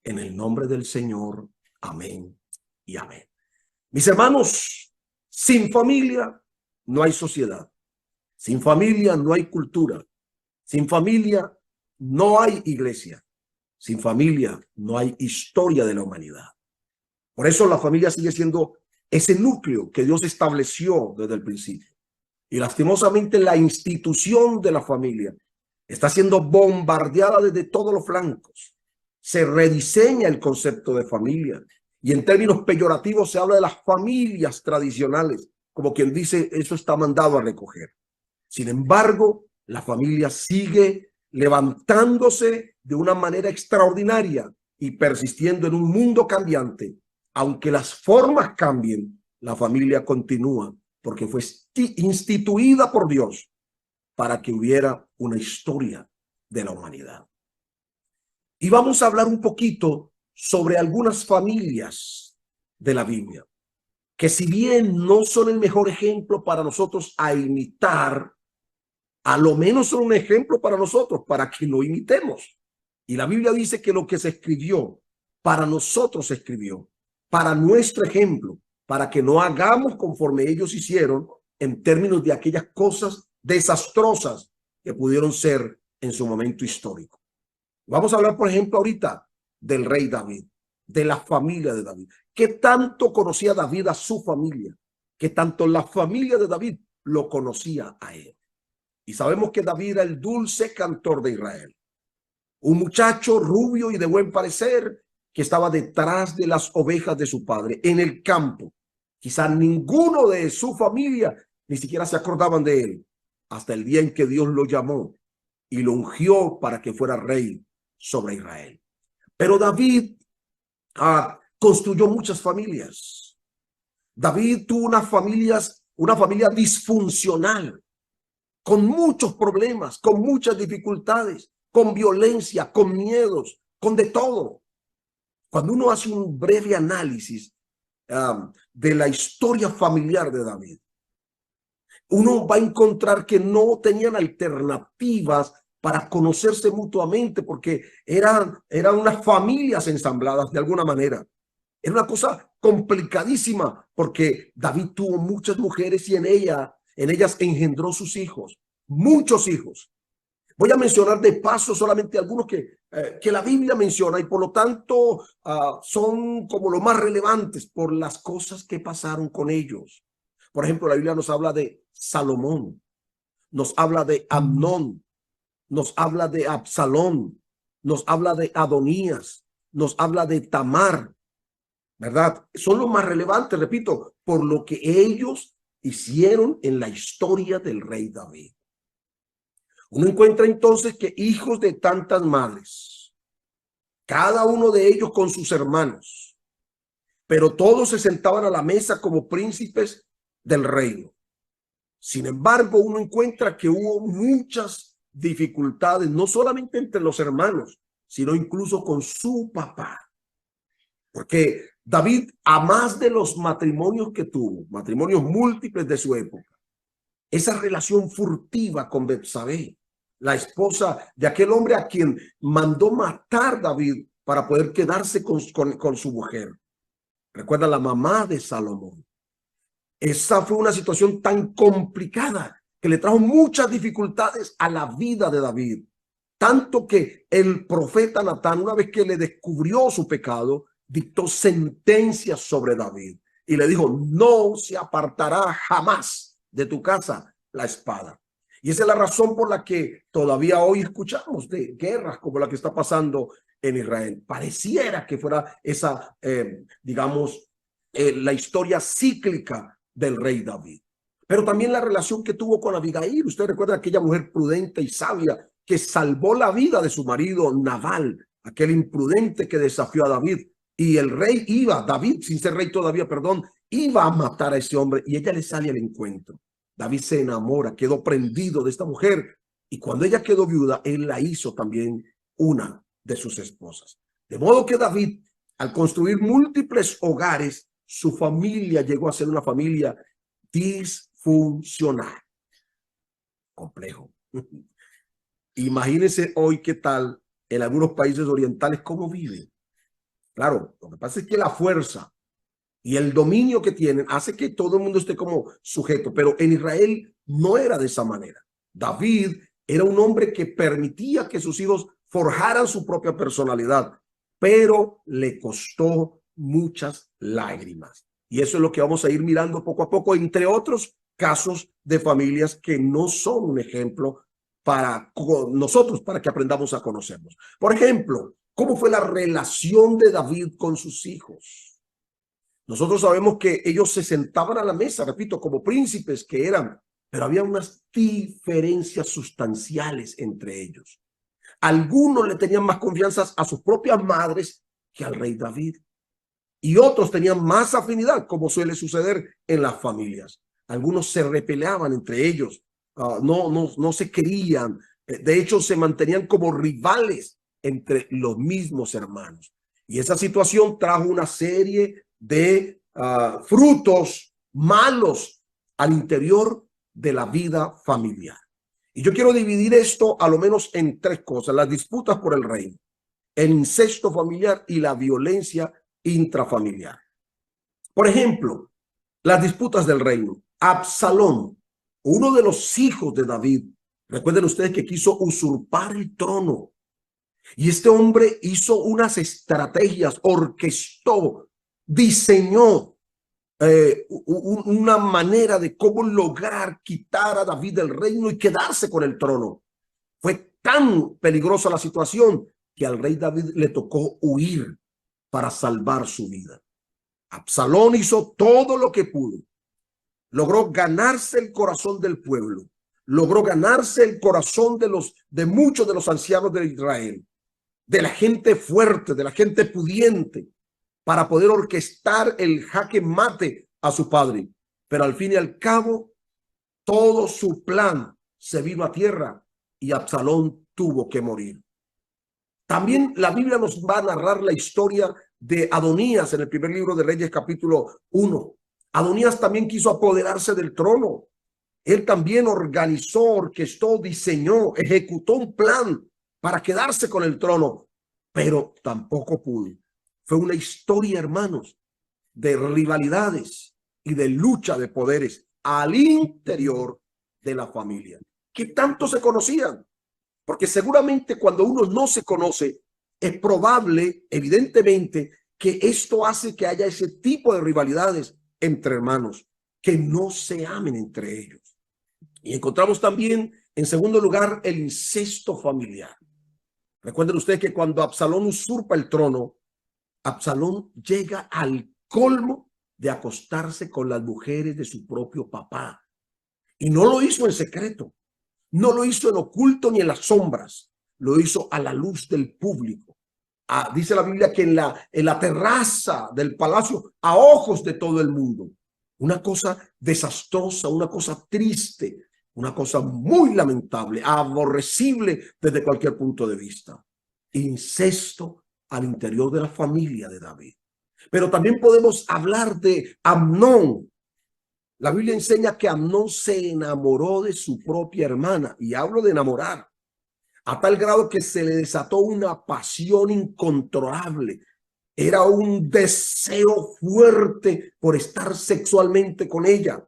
en el nombre del Señor. Amén y amén. Mis hermanos, sin familia no hay sociedad. Sin familia no hay cultura. Sin familia no hay iglesia. Sin familia no hay historia de la humanidad. Por eso la familia sigue siendo ese núcleo que Dios estableció desde el principio. Y lastimosamente la institución de la familia está siendo bombardeada desde todos los flancos. Se rediseña el concepto de familia y en términos peyorativos se habla de las familias tradicionales, como quien dice, eso está mandado a recoger. Sin embargo, la familia sigue levantándose de una manera extraordinaria y persistiendo en un mundo cambiante. Aunque las formas cambien, la familia continúa porque fue instituida por Dios para que hubiera una historia de la humanidad. Y vamos a hablar un poquito sobre algunas familias de la Biblia, que si bien no son el mejor ejemplo para nosotros a imitar, a lo menos son un ejemplo para nosotros, para que lo imitemos. Y la Biblia dice que lo que se escribió, para nosotros se escribió, para nuestro ejemplo, para que no hagamos conforme ellos hicieron en términos de aquellas cosas desastrosas que pudieron ser en su momento histórico. Vamos a hablar, por ejemplo, ahorita del rey David, de la familia de David. ¿Qué tanto conocía David a su familia? ¿Qué tanto la familia de David lo conocía a él? Y sabemos que David era el dulce cantor de Israel. Un muchacho rubio y de buen parecer que estaba detrás de las ovejas de su padre en el campo. Quizá ninguno de su familia ni siquiera se acordaban de él hasta el día en que Dios lo llamó y lo ungió para que fuera rey sobre Israel. Pero David construyó muchas familias. David tuvo una familia disfuncional, con muchos problemas, con muchas dificultades, con violencia, con miedos, con de todo. Cuando uno hace un breve análisis de la historia familiar de David, uno va a encontrar que no tenían alternativas para conocerse mutuamente porque eran unas familias ensambladas de alguna manera. Era una cosa complicadísima porque David tuvo muchas mujeres y en ellas engendró sus hijos, muchos hijos. Voy a mencionar de paso solamente algunos que la Biblia menciona y por lo tanto son como los más relevantes por las cosas que pasaron con ellos. Por ejemplo, la Biblia nos habla de Salomón, nos habla de Amnón, nos habla de Absalón, nos habla de Adonías, nos habla de Tamar, ¿verdad? Son los más relevantes, repito, por lo que ellos hicieron en la historia del rey David. Uno encuentra entonces que hijos de tantas madres, cada uno de ellos con sus hermanos, pero todos se sentaban a la mesa como príncipes del reino. Sin embargo, uno encuentra que hubo muchas dificultades, no solamente entre los hermanos, sino incluso con su papá. Porque David, a más de los matrimonios que tuvo, matrimonios múltiples de su época, esa relación furtiva con Betsabé, la esposa de aquel hombre a quien mandó matar David para poder quedarse con su mujer. Recuerda, la mamá de Salomón. Esa fue una situación tan complicada que le trajo muchas dificultades a la vida de David. Tanto que el profeta Natán, una vez que le descubrió su pecado, dictó sentencias sobre David y le dijo: no se apartará jamás de tu casa la espada. Y esa es la razón por la que todavía hoy escuchamos de guerras como la que está pasando en Israel. Pareciera que fuera esa, la historia cíclica del rey David. Pero también la relación que tuvo con Abigail. Usted recuerda aquella mujer prudente y sabia que salvó la vida de su marido Nabal, aquel imprudente que desafió a David. Y el rey David, sin ser rey todavía, iba a matar a ese hombre y ella le sale al encuentro. David se enamora, quedó prendido de esta mujer y cuando ella quedó viuda, él la hizo también una de sus esposas. De modo que David, al construir múltiples hogares, su familia llegó a ser una familia disfuncional. Complejo. Imagínense hoy qué tal en algunos países orientales cómo viven. Claro, lo que pasa es que la fuerza y el dominio que tienen hace que todo el mundo esté como sujeto, pero en Israel no era de esa manera. David era un hombre que permitía que sus hijos forjaran su propia personalidad, pero le costó muchas lágrimas. Y eso es lo que vamos a ir mirando poco a poco, entre otros casos de familias que no son un ejemplo para nosotros, para que aprendamos a conocernos. Por ejemplo, ¿cómo fue la relación de David con sus hijos? Nosotros sabemos que ellos se sentaban a la mesa, repito, como príncipes que eran, pero había unas diferencias sustanciales entre ellos. Algunos le tenían más confianza a sus propias madres que al rey David. Y otros tenían más afinidad, como suele suceder en las familias. Algunos se repeleaban entre ellos, no se querían. De hecho, se mantenían como rivales entre los mismos hermanos. Y esa situación trajo una serie de frutos malos al interior de la vida familiar. Y yo quiero dividir esto a lo menos en tres cosas: las disputas por el reino, el incesto familiar y la violencia intrafamiliar. Por ejemplo, las disputas del reino. Absalón, uno de los hijos de David, recuerden ustedes que quiso usurpar el trono. Y este hombre hizo unas estrategias, orquestó, diseñó una manera de cómo lograr quitar a David del reino y quedarse con el trono. Fue tan peligrosa la situación que al rey David le tocó huir para salvar su vida. Absalón hizo todo lo que pudo. Logró ganarse el corazón del pueblo. Logró ganarse el corazón de muchos de los ancianos de Israel, de la gente fuerte, de la gente pudiente, para poder orquestar el jaque mate a su padre. Pero al fin y al cabo, todo su plan se vino a tierra y Absalón tuvo que morir. También la Biblia nos va a narrar la historia de Adonías en el primer libro de Reyes, capítulo 1. Adonías también quiso apoderarse del trono. Él también organizó, orquestó, diseñó, ejecutó un plan para quedarse con el trono, pero tampoco pudo. Fue una historia, hermanos, de rivalidades y de lucha de poderes al interior de la familia, que tanto se conocían. Porque seguramente cuando uno no se conoce, es probable, evidentemente, que esto hace que haya ese tipo de rivalidades entre hermanos, que no se amen entre ellos. Y encontramos también, en segundo lugar, el incesto familiar. Recuerden ustedes que cuando Absalón usurpa el trono, Absalón llega al colmo de acostarse con las mujeres de su propio papá. Y no lo hizo en secreto. No lo hizo en oculto ni en las sombras, lo hizo a la luz del público. Dice la Biblia que en la terraza del palacio, a ojos de todo el mundo. Una cosa desastrosa, una cosa triste, una cosa muy lamentable, aborrecible desde cualquier punto de vista. Incesto al interior de la familia de David. Pero también podemos hablar de Amnón. La Biblia enseña que Amnón se enamoró de su propia hermana, y hablo de enamorar, a tal grado que se le desató una pasión incontrolable. Era un deseo fuerte por estar sexualmente con ella,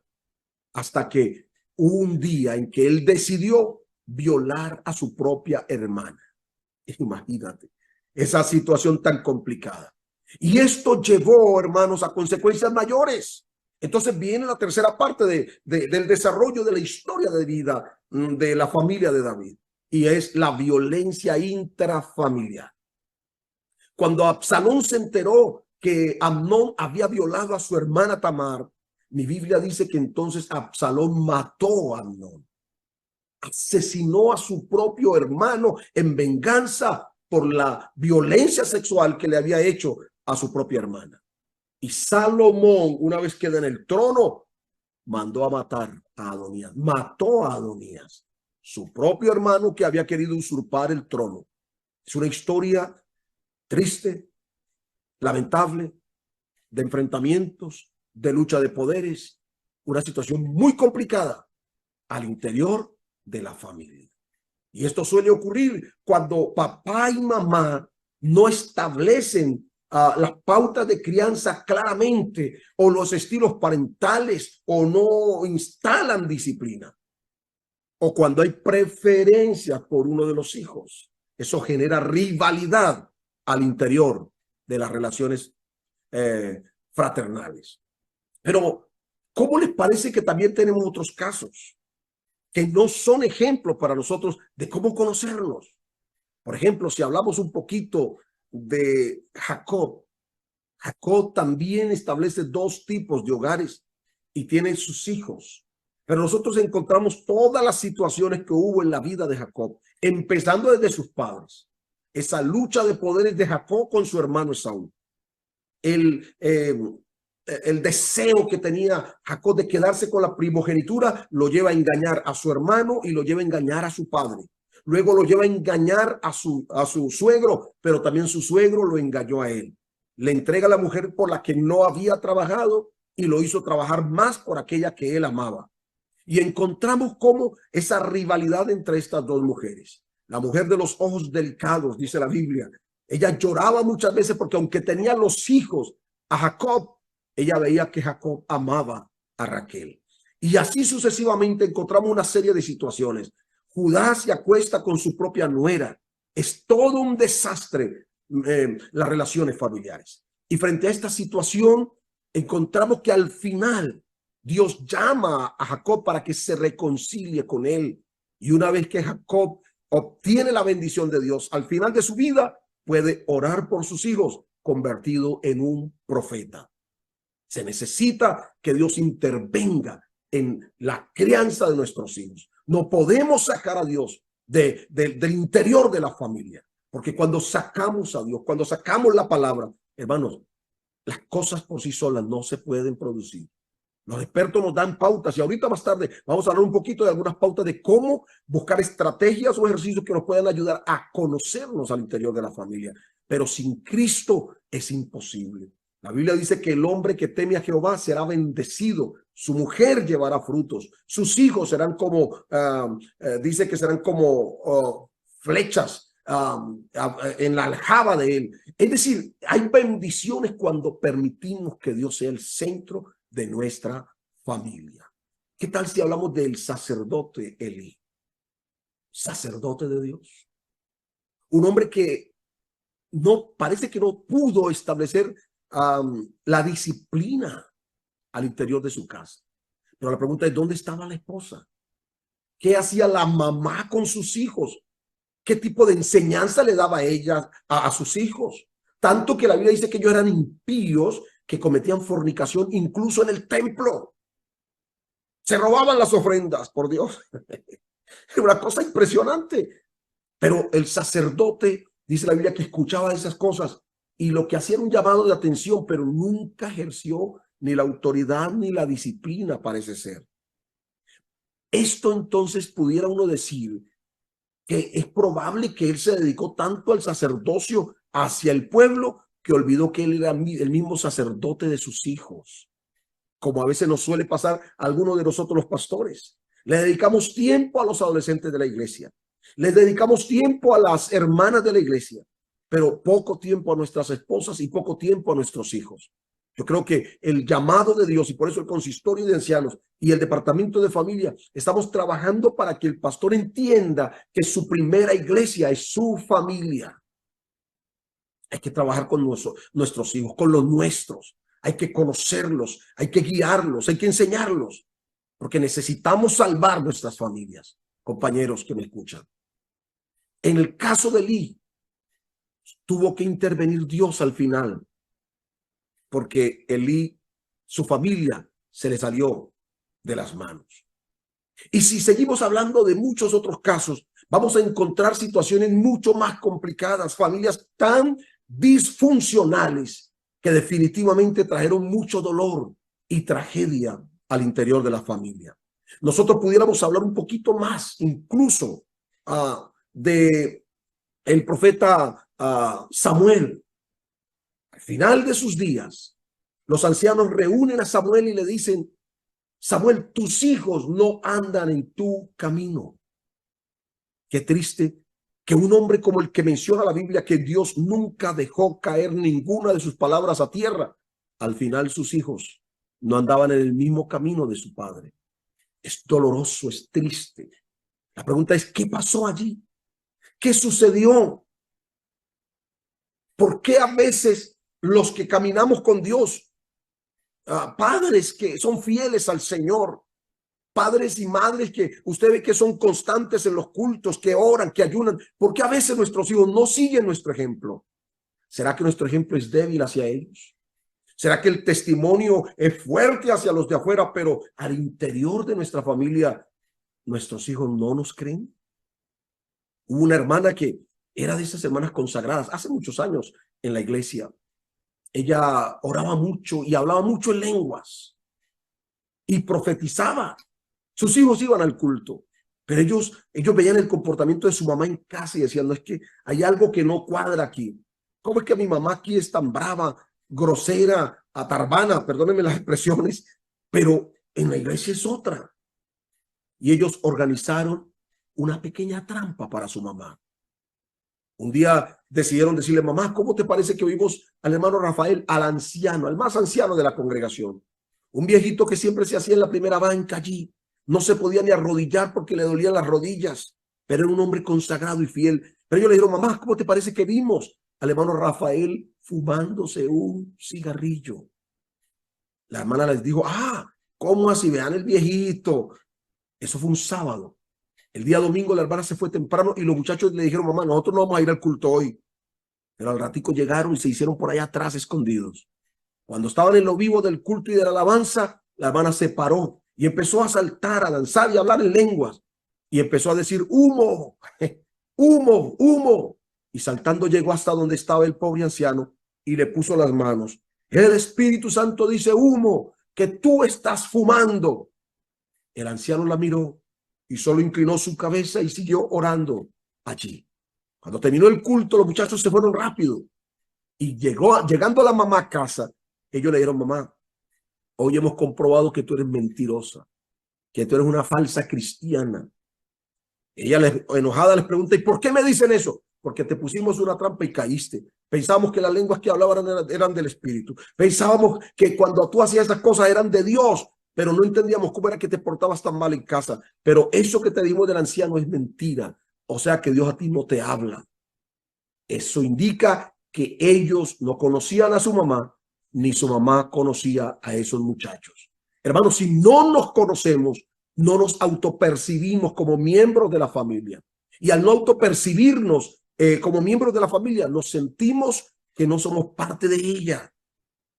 hasta que hubo un día en que él decidió violar a su propia hermana. Imagínate esa situación tan complicada. Y esto llevó, hermanos, a consecuencias mayores. Entonces viene la tercera parte del desarrollo de la historia de vida de la familia de David, y es la violencia intrafamiliar. Cuando Absalón se enteró que Amnón había violado a su hermana Tamar, mi Biblia dice que entonces Absalón mató a Amnón. Asesinó a su propio hermano en venganza por la violencia sexual que le había hecho a su propia hermana. Y Salomón, una vez queda en el trono, mandó a matar a Adonías. Mató a Adonías, su propio hermano que había querido usurpar el trono. Es una historia triste, lamentable, de enfrentamientos, de lucha de poderes, una situación muy complicada al interior de la familia. Y esto suele ocurrir cuando papá y mamá no establecen las pautas de crianza claramente, o los estilos parentales, o no instalan disciplina, o cuando hay preferencias por uno de los hijos. Eso genera rivalidad al interior de las relaciones fraternales. Pero, ¿cómo les parece que también tenemos otros casos que no son ejemplos para nosotros de cómo conocerlos? Por ejemplo, si hablamos un poquito de Jacob, Jacob también establece dos tipos de hogares y tiene sus hijos. Pero nosotros encontramos todas las situaciones que hubo en la vida de Jacob, empezando desde sus padres. Esa lucha de poderes de Jacob con su hermano Esaú. El deseo que tenía Jacob de quedarse con la primogenitura lo lleva a engañar a su hermano y lo lleva a engañar a su padre. Luego lo lleva a engañar a su suegro, pero también su suegro lo engañó a él. Le entrega a la mujer por la que no había trabajado y lo hizo trabajar más por aquella que él amaba. Y encontramos cómo esa rivalidad entre estas dos mujeres. La mujer de los ojos delicados, dice la Biblia. Ella lloraba muchas veces porque aunque tenía los hijos a Jacob, ella veía que Jacob amaba a Raquel. Y así sucesivamente encontramos una serie de situaciones. Judá se acuesta con su propia nuera. Es todo un desastre las relaciones familiares. Y frente a esta situación, encontramos que al final Dios llama a Jacob para que se reconcilie con él. Y una vez que Jacob obtiene la bendición de Dios, al final de su vida puede orar por sus hijos, convertido en un profeta. Se necesita que Dios intervenga en la crianza de nuestros hijos. No podemos sacar a Dios del interior de la familia, porque cuando sacamos a Dios, cuando sacamos la palabra, hermanos, las cosas por sí solas no se pueden producir. Los expertos nos dan pautas y ahorita más tarde vamos a hablar un poquito de algunas pautas de cómo buscar estrategias o ejercicios que nos puedan ayudar a conocernos al interior de la familia. Pero sin Cristo es imposible. La Biblia dice que el hombre que teme a Jehová será bendecido, su mujer llevará frutos, sus hijos serán como, dice que serán como flechas en la aljaba de él. Es decir, hay bendiciones cuando permitimos que Dios sea el centro de nuestra familia. ¿Qué tal si hablamos del sacerdote Elí? Sacerdote de Dios. Un hombre que parece que no pudo establecer la disciplina al interior de su casa. Pero la pregunta es, ¿dónde estaba la esposa? ¿Qué hacía la mamá con sus hijos? ¿Qué tipo de enseñanza le daba ella a sus hijos? Tanto que la Biblia dice que ellos eran impíos, que cometían fornicación incluso en el templo. Se robaban las ofrendas, por Dios. Una cosa impresionante. Pero el sacerdote, dice la Biblia, que escuchaba esas cosas y lo que hacía era un llamado de atención, pero nunca ejerció ni la autoridad ni la disciplina, parece ser. Esto entonces pudiera uno decir que es probable que él se dedicó tanto al sacerdocio hacia el pueblo que olvidó que él era el mismo sacerdote de sus hijos, como a veces nos suele pasar a algunos de nosotros los pastores. Le dedicamos tiempo a los adolescentes de la iglesia, les dedicamos tiempo a las hermanas de la iglesia, pero poco tiempo a nuestras esposas y poco tiempo a nuestros hijos. Yo creo que el llamado de Dios, y por eso el consistorio de ancianos y el departamento de familia, estamos trabajando para que el pastor entienda que su primera iglesia es su familia. Hay que trabajar con nuestros hijos, con los nuestros. Hay que conocerlos, hay que guiarlos, hay que enseñarlos, porque necesitamos salvar nuestras familias, compañeros que me escuchan. En el caso de Elí, tuvo que intervenir Dios al final, porque Elí, su familia, se le salió de las manos. Y si seguimos hablando de muchos otros casos, vamos a encontrar situaciones mucho más complicadas, familias tan disfuncionales que definitivamente trajeron mucho dolor y tragedia al interior de la familia. Nosotros pudiéramos hablar un poquito más, incluso de el profeta Samuel. Al final de sus días, los ancianos reúnen a Samuel y le dicen: Samuel, tus hijos no andan en tu camino. Qué triste que un hombre como el que menciona la Biblia, que Dios nunca dejó caer ninguna de sus palabras a tierra, al final sus hijos no andaban en el mismo camino de su padre. Es doloroso, es triste. La pregunta es, ¿qué pasó allí? ¿Qué sucedió? ¿Por qué a veces los que caminamos con Dios, padres que son fieles al Señor, padres y madres que usted ve que son constantes en los cultos, que oran, que ayunan, por qué a veces nuestros hijos no siguen nuestro ejemplo? ¿Será que nuestro ejemplo es débil hacia ellos? ¿Será que el testimonio es fuerte hacia los de afuera, pero al interior de nuestra familia nuestros hijos no nos creen? Hubo una hermana que era de esas hermanas consagradas hace muchos años en la iglesia. Ella oraba mucho y hablaba mucho en lenguas y profetizaba. Sus hijos iban al culto, pero ellos veían el comportamiento de su mamá en casa y decían, no, es que hay algo que no cuadra aquí. ¿Cómo es que mi mamá aquí es tan brava, grosera, atarbana, perdónenme las expresiones, pero en la iglesia es otra? Y ellos organizaron una pequeña trampa para su mamá. Un día decidieron decirle, mamá, ¿cómo te parece que oímos al hermano Rafael, al anciano, al más anciano de la congregación? Un viejito que siempre se hacía en la primera banca allí. No se podía ni arrodillar porque le dolían las rodillas, pero era un hombre consagrado y fiel. Pero ellos le dijeron, mamá, ¿cómo te parece que vimos al hermano Rafael fumándose un cigarrillo? La hermana les dijo, ¿cómo así? Vean el viejito. Eso fue un sábado. El día domingo la hermana se fue temprano y los muchachos le dijeron, mamá, nosotros no vamos a ir al culto hoy. Pero al ratico llegaron y se hicieron por allá atrás escondidos. Cuando estaban en lo vivo del culto y de la alabanza, la hermana se paró y empezó a saltar, a danzar y a hablar en lenguas. Y empezó a decir, humo, humo, humo. Y saltando llegó hasta donde estaba el pobre anciano y le puso las manos. El Espíritu Santo dice, humo, que tú estás fumando. El anciano la miró y solo inclinó su cabeza y siguió orando allí. Cuando terminó el culto, los muchachos se fueron rápido y llegando a la mamá a casa, ellos le dijeron, mamá, hoy hemos comprobado que tú eres mentirosa, que tú eres una falsa cristiana. Ella enojada les pregunta, ¿y por qué me dicen eso? Porque te pusimos una trampa y caíste. Pensábamos que las lenguas que hablaban eran del Espíritu. Pensábamos que cuando tú hacías esas cosas eran de Dios, pero no entendíamos cómo era que te portabas tan mal en casa. Pero eso que te dimos del anciano es mentira. O sea que Dios a ti no te habla. Eso indica que ellos no conocían a su mamá, ni su mamá conocía a esos muchachos. Hermanos, si no nos conocemos, no nos autopercibimos como miembros de la familia. Y al no autopercibirnos como miembros de la familia, nos sentimos que no somos parte de ella.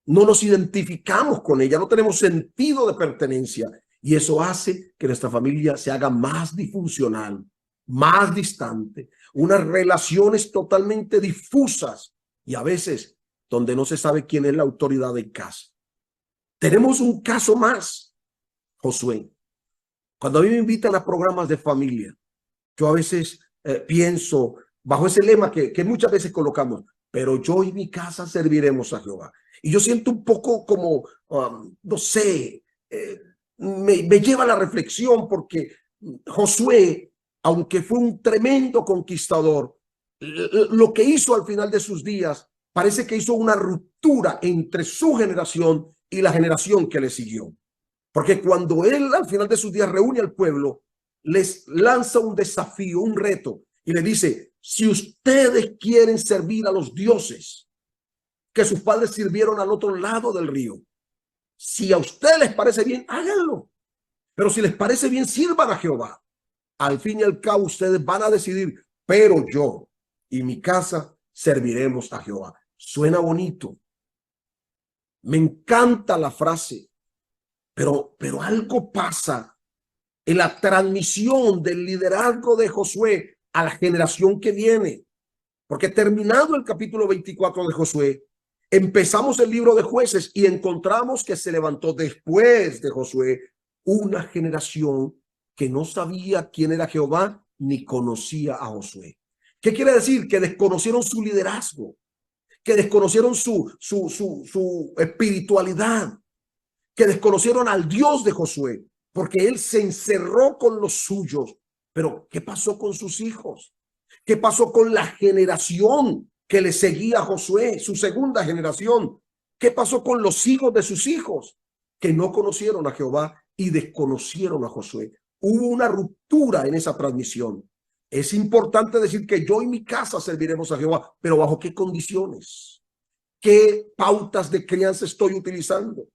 No nos identificamos con ella, no tenemos sentido de pertenencia. Y eso hace que nuestra familia se haga más disfuncional, más distante, unas relaciones totalmente difusas y a veces donde no se sabe quién es la autoridad en casa. Tenemos un caso más, Josué. Cuando a mí me invitan a programas de familia, yo a veces pienso bajo ese lema que muchas veces colocamos, pero yo y mi casa serviremos a Jehová. Y yo siento un poco como, no sé, me lleva a la reflexión porque Josué, aunque fue un tremendo conquistador, lo que hizo al final de sus días parece que hizo una ruptura entre su generación y la generación que le siguió. Porque cuando él al final de sus días reúne al pueblo, les lanza un desafío, un reto, y le dice, si ustedes quieren servir a los dioses que sus padres sirvieron al otro lado del río, si a ustedes les parece bien, háganlo. Pero si les parece bien, sirvan a Jehová. Al fin y al cabo, ustedes van a decidir, pero yo y mi casa serviremos a Jehová. Suena bonito. Me encanta la frase, pero algo pasa en la transmisión del liderazgo de Josué a la generación que viene. Porque terminado el capítulo 24 de Josué, empezamos el libro de Jueces y encontramos que se levantó después de Josué una generación que no sabía quién era Jehová ni conocía a Josué. ¿Qué quiere decir? Que desconocieron su liderazgo, que desconocieron su espiritualidad, que desconocieron al Dios de Josué, porque él se encerró con los suyos. Pero ¿qué pasó con sus hijos? ¿Qué pasó con la generación que le seguía a Josué, su segunda generación? ¿Qué pasó con los hijos de sus hijos que no conocieron a Jehová y desconocieron a Josué? Hubo una ruptura en esa transmisión. Es importante decir que yo y mi casa serviremos a Jehová, pero ¿bajo qué condiciones? ¿Qué pautas de crianza estoy utilizando?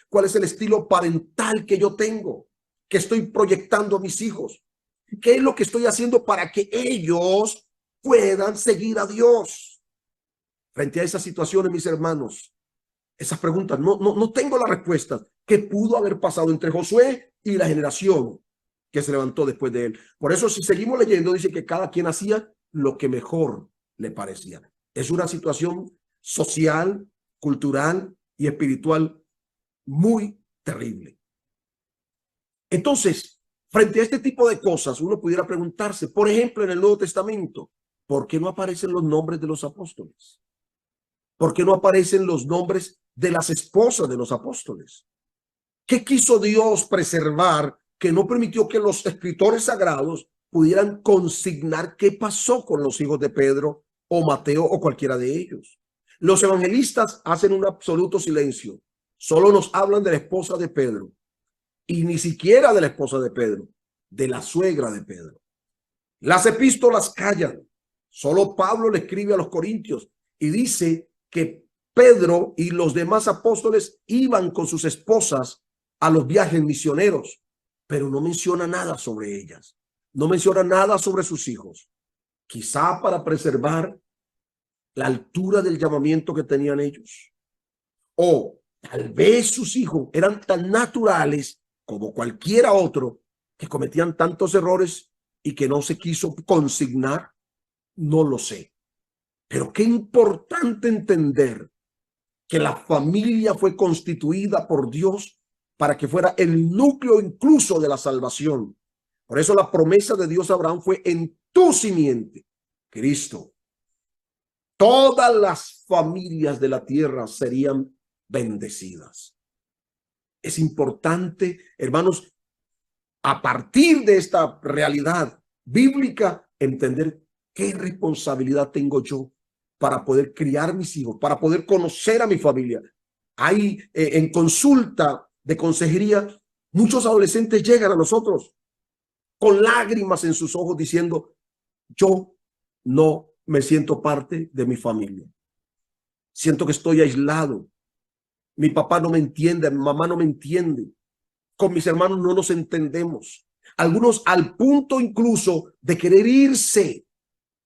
¿Cuál es el estilo parental que yo tengo, que estoy proyectando a mis hijos? ¿Qué es lo que estoy haciendo para que ellos puedan seguir a Dios? Frente a esas situaciones, mis hermanos, esas preguntas, no tengo la respuesta. ¿Qué pudo haber pasado entre Josué y la generación que se levantó después de él? Por eso, si seguimos leyendo, dice que cada quien hacía lo que mejor le parecía. Es una situación social, cultural y espiritual muy terrible. Entonces, frente a este tipo de cosas, uno pudiera preguntarse, por ejemplo, en el Nuevo Testamento, ¿por qué no aparecen los nombres de los apóstoles? ¿Por qué no aparecen los nombres de las esposas de los apóstoles? ¿Qué quiso Dios preservar que no permitió que los escritores sagrados pudieran consignar qué pasó con los hijos de Pedro o Mateo o cualquiera de ellos? Los evangelistas hacen un absoluto silencio. Solo nos hablan de la esposa de Pedro y ni siquiera de la esposa de Pedro, de la suegra de Pedro. Las epístolas callan. Solo Pablo le escribe a los corintios y dice que Pedro y los demás apóstoles iban con sus esposas a los viajes misioneros, pero no menciona nada sobre ellas. No menciona nada sobre sus hijos. Quizá para preservar la altura del llamamiento que tenían ellos. O tal vez sus hijos eran tan naturales como cualquiera otro que cometían tantos errores y que no se quiso consignar. No lo sé. Pero qué importante entender que la familia fue constituida por Dios para que fuera el núcleo incluso de la salvación. Por eso la promesa de Dios a Abraham fue: en tu simiente, Cristo, todas las familias de la tierra serían bendecidas. Es importante, hermanos, a partir de esta realidad bíblica, entender qué responsabilidad tengo yo para poder criar mis hijos, para poder conocer a mi familia. Hay en consulta de consejería, muchos adolescentes llegan a nosotros con lágrimas en sus ojos diciendo: yo no me siento parte de mi familia. Siento que estoy aislado. Mi papá no me entiende, mi mamá no me entiende. Con mis hermanos no nos entendemos. Algunos al punto incluso de querer irse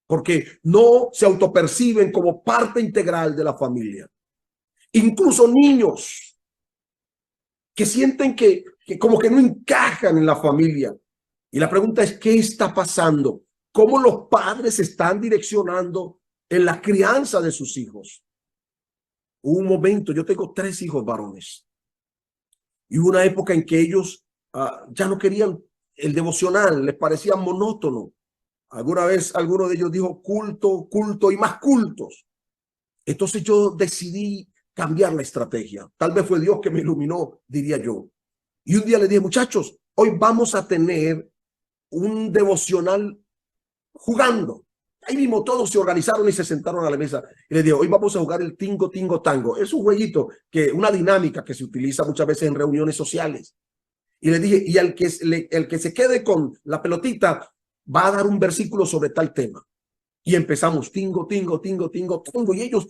porque no se autoperciben como parte integral de la familia. Incluso niños que sienten que como que no encajan en la familia. Y la pregunta es: ¿qué está pasando? ¿Cómo los padres están direccionando en la crianza de sus hijos? Hubo un momento, yo tengo 3 hijos varones, y hubo una época en que ellos ya no querían el devocional, les parecía monótono. Alguna vez alguno de ellos dijo: culto, culto y más cultos. Entonces yo decidí cambiar la estrategia. Tal vez fue Dios que me iluminó, diría yo. Y un día le dije: muchachos, hoy vamos a tener un devocional jugando. Ahí mismo todos se organizaron y se sentaron a la mesa. Y le dije: hoy vamos a jugar el tingo, tingo, tango. Es un jueguito, una dinámica que se utiliza muchas veces en reuniones sociales. Y le dije: y el que se quede con la pelotita va a dar un versículo sobre tal tema. Y empezamos tingo, tingo, tingo, tingo, tingo. Y ellos,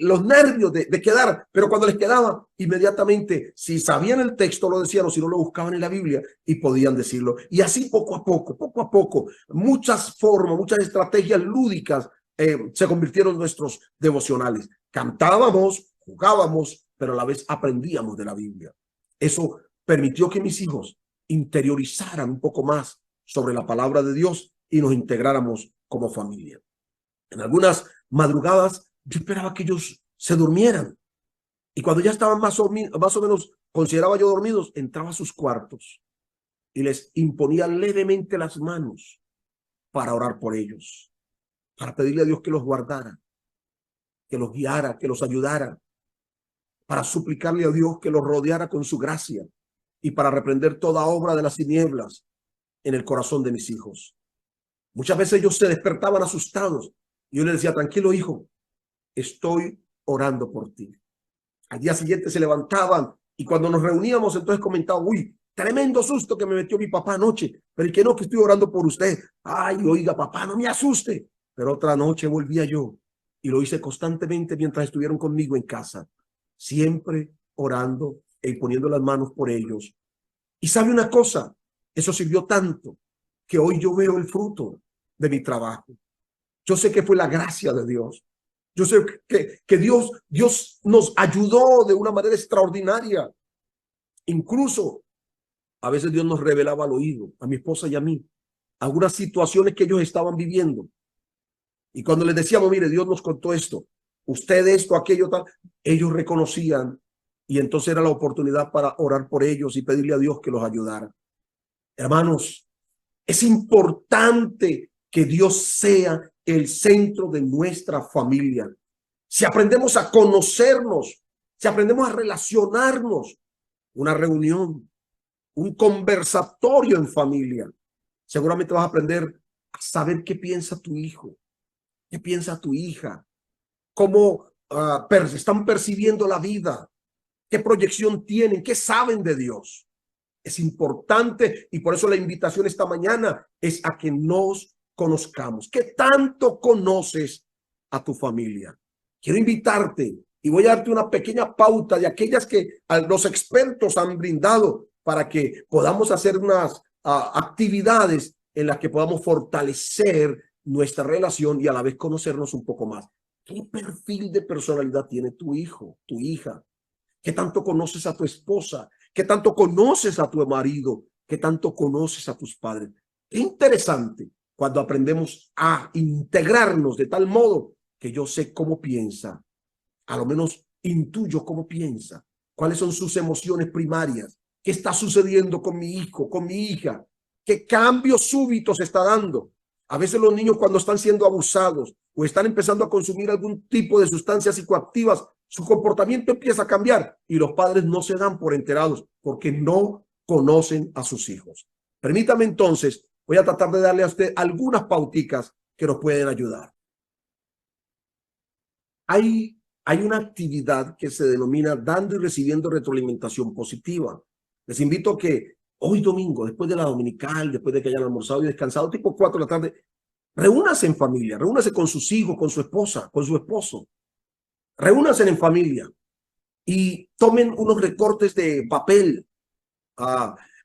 los nervios de quedar, pero cuando les quedaba, inmediatamente, si sabían el texto, lo decían, o si no, lo buscaban en la Biblia y podían decirlo. Y así poco a poco, muchas formas, muchas estrategias lúdicas se convirtieron en nuestros devocionales. Cantábamos, jugábamos, pero a la vez aprendíamos de la Biblia. Eso permitió que mis hijos interiorizaran un poco más sobre la palabra de Dios y nos integráramos como familia. En algunas madrugadas yo esperaba que ellos se durmieran, y cuando ya estaban más o menos, consideraba yo dormidos, entraba a sus cuartos y les imponía levemente las manos para orar por ellos, para pedirle a Dios que los guardara, que los guiara, que los ayudara, para suplicarle a Dios que los rodeara con su gracia y para reprender toda obra de las tinieblas en el corazón de mis hijos. Muchas veces ellos se despertaban asustados. Y yo les decía, tranquilo, hijo, estoy orando por ti. Al día siguiente se levantaban y cuando nos reuníamos, entonces comentaban, uy, tremendo susto que me metió mi papá anoche, pero que no, que estoy orando por usted. Ay, oiga, papá, no me asuste. Pero otra noche volvía yo y lo hice constantemente mientras estuvieron conmigo en casa, siempre orando y poniendo las manos por ellos. Y sabe una cosa, eso sirvió tanto que hoy yo veo el fruto de mi trabajo. Yo sé que fue la gracia de Dios. Yo sé que Dios nos ayudó de una manera extraordinaria. Incluso a veces Dios nos revelaba al oído, a mi esposa y a mí, algunas situaciones que ellos estaban viviendo. Y cuando les decíamos, mire, Dios nos contó esto, usted esto, aquello, tal, ellos reconocían y entonces era la oportunidad para orar por ellos y pedirle a Dios que los ayudara. Hermanos, es importante que Dios sea el centro de nuestra familia. Si aprendemos a conocernos, si aprendemos a relacionarnos, una reunión, un conversatorio en familia, seguramente vas a aprender a saber qué piensa tu hijo, qué piensa tu hija, cómo están percibiendo la vida, qué proyección tienen, qué saben de Dios. Es importante y por eso la invitación esta mañana es a que nos conozcamos. ¿Qué tanto conoces a tu familia? Quiero invitarte y voy a darte una pequeña pauta de aquellas que los expertos han brindado para que podamos hacer unas actividades en las que podamos fortalecer nuestra relación y a la vez conocernos un poco más. ¿Qué perfil de personalidad tiene tu hijo, tu hija? ¿Qué tanto conoces a tu esposa? ¿Qué tanto conoces a tu marido? ¿Qué tanto conoces a tus padres? Qué interesante cuando aprendemos a integrarnos de tal modo que yo sé cómo piensa, a lo menos intuyo cómo piensa, cuáles son sus emociones primarias, qué está sucediendo con mi hijo, con mi hija, qué cambios súbitos está dando. A veces los niños cuando están siendo abusados o están empezando a consumir algún tipo de sustancias psicoactivas, su comportamiento empieza a cambiar y los padres no se dan por enterados porque no conocen a sus hijos. Permítame entonces, voy a tratar de darle a usted algunas pauticas que nos pueden ayudar. Hay una actividad que se denomina dando y recibiendo retroalimentación positiva. Les invito a que hoy domingo, después de la dominical, después de que hayan almorzado y descansado, tipo 4 de la tarde, reúnase en familia, reúnase con sus hijos, con su esposa, con su esposo. Reúnanse en familia y tomen unos recortes de papel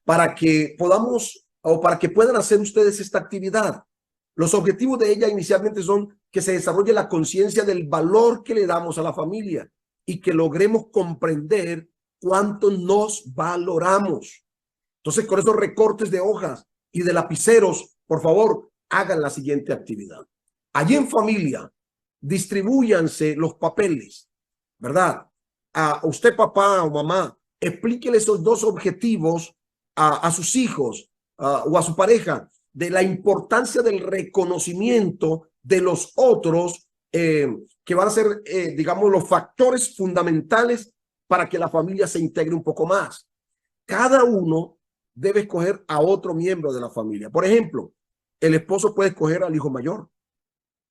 para que podamos o para que puedan hacer ustedes esta actividad. Los objetivos de ella inicialmente son que se desarrolle la conciencia del valor que le damos a la familia y que logremos comprender cuánto nos valoramos. Entonces, con esos recortes de hojas y de lapiceros, por favor, hagan la siguiente actividad. Allí en familia, distribúyanse los papeles, ¿verdad? A usted, papá o mamá, explíquele esos dos objetivos a sus hijos o a su pareja, de la importancia del reconocimiento de los otros, que van a ser, digamos, los factores fundamentales para que la familia se integre un poco más. Cada uno debe escoger a otro miembro de la familia. Por ejemplo, el esposo puede escoger al hijo mayor.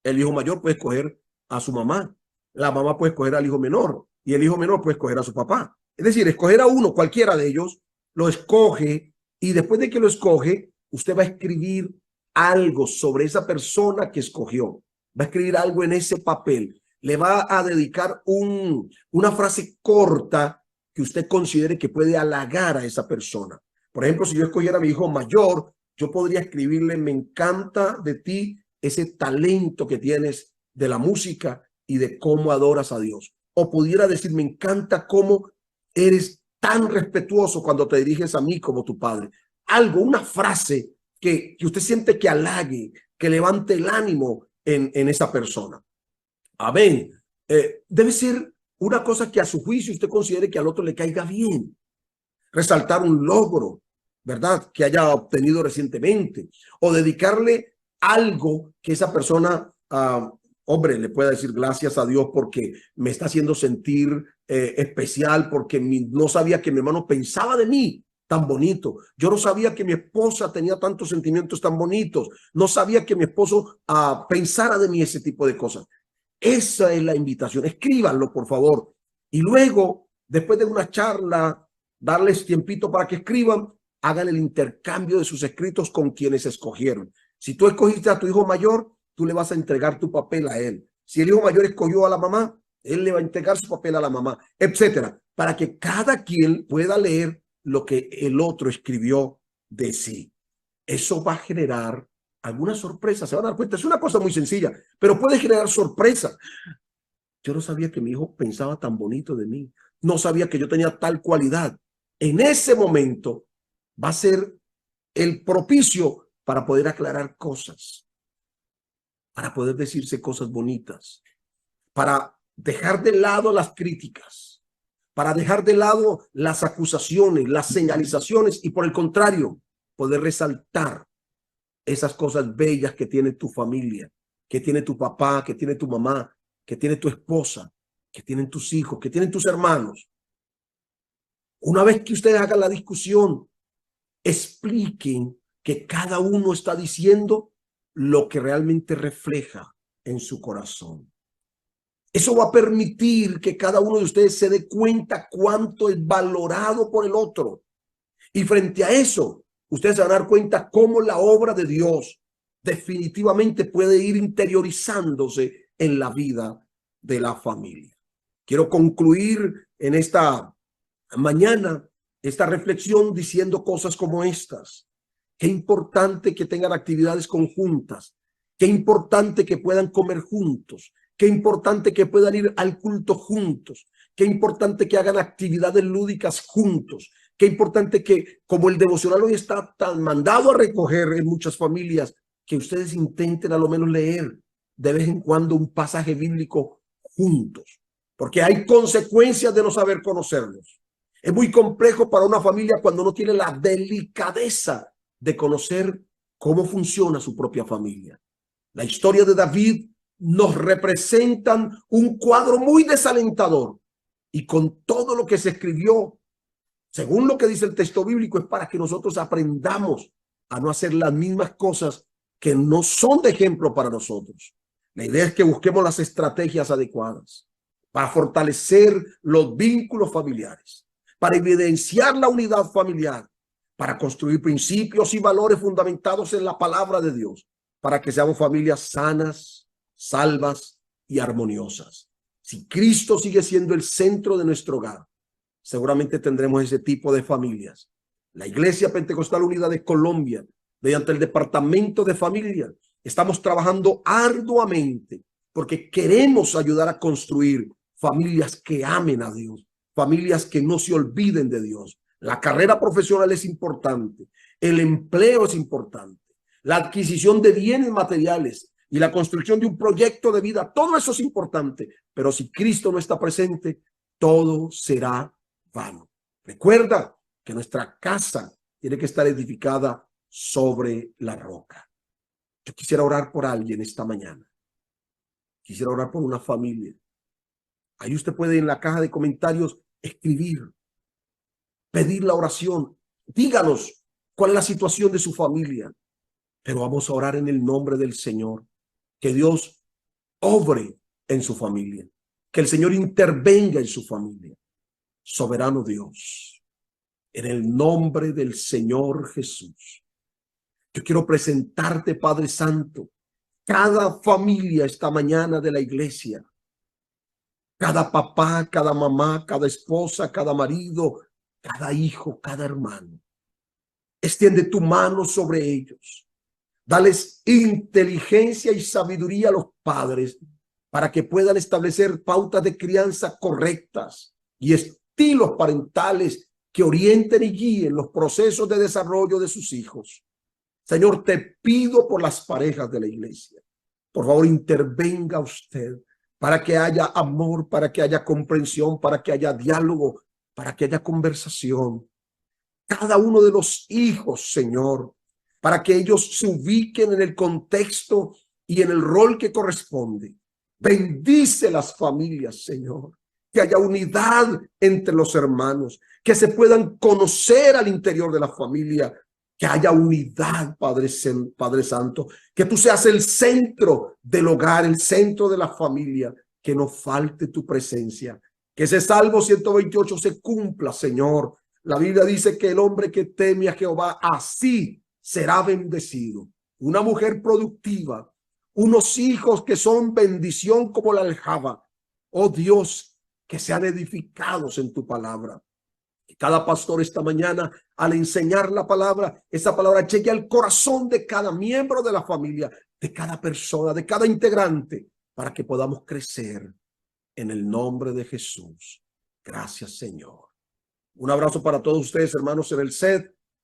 El hijo mayor puede escoger a su mamá. La mamá puede escoger al hijo menor. Y el hijo menor puede escoger a su papá. Es decir, escoger a uno, cualquiera de ellos, lo escoge y después de que lo escoge, usted va a escribir algo sobre esa persona que escogió. Va a escribir algo en ese papel. Le va a dedicar una frase corta que usted considere que puede halagar a esa persona. Por ejemplo, si yo escogiera a mi hijo mayor, yo podría escribirle: me encanta de ti ese talento que tienes de la música y de cómo adoras a Dios. O pudiera decir: me encanta cómo eres tan respetuoso cuando te diriges a mí como tu padre. Algo, una frase que usted siente que halague, que levante el ánimo en esa persona. Amén. Debe ser una cosa que a su juicio usted considere que al otro le caiga bien. Resaltar un logro, ¿verdad?, que haya obtenido recientemente, o dedicarle algo que esa persona, hombre, le pueda decir: gracias a Dios porque me está haciendo sentir especial, porque no sabía que mi hermano pensaba de mí tan bonito. Yo no sabía que mi esposa tenía tantos sentimientos tan bonitos. No sabía que mi esposo pensara de mí ese tipo de cosas. Esa es la invitación. Escríbanlo, por favor. Y luego, después de una charla, darles tiempito para que escriban, hagan el intercambio de sus escritos con quienes escogieron. Si tú escogiste a tu hijo mayor, tú le vas a entregar tu papel a él. Si el hijo mayor escogió a la mamá, él le va a entregar su papel a la mamá, etcétera, para que cada quien pueda leer lo que el otro escribió de sí. Eso va a generar alguna sorpresa. Se van a dar cuenta, es una cosa muy sencilla, pero puede generar sorpresa. Yo no sabía que mi hijo pensaba tan bonito de mí. No sabía que yo tenía tal cualidad. En ese momento va a ser el propicio para poder aclarar cosas, para poder decirse cosas bonitas, para dejar de lado las críticas, para dejar de lado las acusaciones, las señalizaciones y por el contrario, poder resaltar esas cosas bellas que tiene tu familia, que tiene tu papá, que tiene tu mamá, que tiene tu esposa, que tienen tus hijos, que tienen tus hermanos. Una vez que ustedes hagan la discusión, expliquen que cada uno está diciendo lo que realmente refleja en su corazón. Eso va a permitir que cada uno de ustedes se dé cuenta cuánto es valorado por el otro. Y frente a eso, ustedes se van a dar cuenta cómo la obra de Dios definitivamente puede ir interiorizándose en la vida de la familia. Quiero concluir en esta mañana esta reflexión diciendo cosas como estas. Qué importante que tengan actividades conjuntas. Qué importante que puedan comer juntos. Qué importante que puedan ir al culto juntos. Qué importante que hagan actividades lúdicas juntos. Qué importante que, como el devocional hoy está tan mandado a recoger en muchas familias, que ustedes intenten a lo menos leer de vez en cuando un pasaje bíblico juntos. Porque hay consecuencias de no saber conocerlos. Es muy complejo para una familia cuando no tiene la delicadeza de conocer cómo funciona su propia familia. La historia de David nos representan un cuadro muy desalentador y con todo lo que se escribió, según lo que dice el texto bíblico, es para que nosotros aprendamos a no hacer las mismas cosas que no son de ejemplo para nosotros. La idea es que busquemos las estrategias adecuadas para fortalecer los vínculos familiares, para evidenciar la unidad familiar, para construir principios y valores fundamentados en la palabra de Dios, para que seamos familias sanas, salvas y armoniosas. Si Cristo sigue siendo el centro de nuestro hogar, seguramente tendremos ese tipo de familias. La Iglesia Pentecostal Unida de Colombia, mediante el Departamento de Familia, estamos trabajando arduamente porque queremos ayudar a construir familias que amen a Dios, familias que no se olviden de Dios. La carrera profesional es importante, el empleo es importante, la adquisición de bienes materiales y la construcción de un proyecto de vida, todo eso es importante, pero si Cristo no está presente, todo será vano. Recuerda que nuestra casa tiene que estar edificada sobre la roca. Yo quisiera orar por alguien esta mañana. Quisiera orar por una familia. Ahí usted puede en la caja de comentarios escribir, pedir la oración. Díganos cuál es la situación de su familia. Pero vamos a orar en el nombre del Señor. Que Dios obre en su familia. Que el Señor intervenga en su familia. Soberano Dios, en el nombre del Señor Jesús, yo quiero presentarte, Padre Santo, cada familia esta mañana de la iglesia, cada papá, cada mamá, cada esposa, cada marido, cada hijo, cada hermano. Extiende tu mano sobre ellos. Dales inteligencia y sabiduría a los padres para que puedan establecer pautas de crianza correctas y estilos parentales que orienten y guíen los procesos de desarrollo de sus hijos. Señor, te pido por las parejas de la iglesia. Por favor, intervenga usted para que haya amor, para que haya comprensión, para que haya diálogo, para que haya conversación. Cada uno de los hijos, Señor, para que ellos se ubiquen en el contexto y en el rol que corresponde. Bendice las familias, Señor. que haya unidad entre los hermanos, que se puedan conocer al interior de la familia, que haya unidad, Padre Santo, que tú seas el centro del hogar, el centro de la familia, que no falte tu presencia, que ese Salmo 128 se cumpla, Señor. La Biblia dice que el hombre que teme a Jehová, así será bendecido. Una mujer productiva, unos hijos que son bendición como la aljaba. Oh Dios, que sean edificados en tu palabra. Que cada pastor esta mañana, al enseñar la palabra, esa palabra llegue al corazón de cada miembro de la familia, de cada persona, de cada integrante, para que podamos crecer en el nombre de Jesús. Gracias, Señor. Un abrazo para todos ustedes, hermanos, en el set.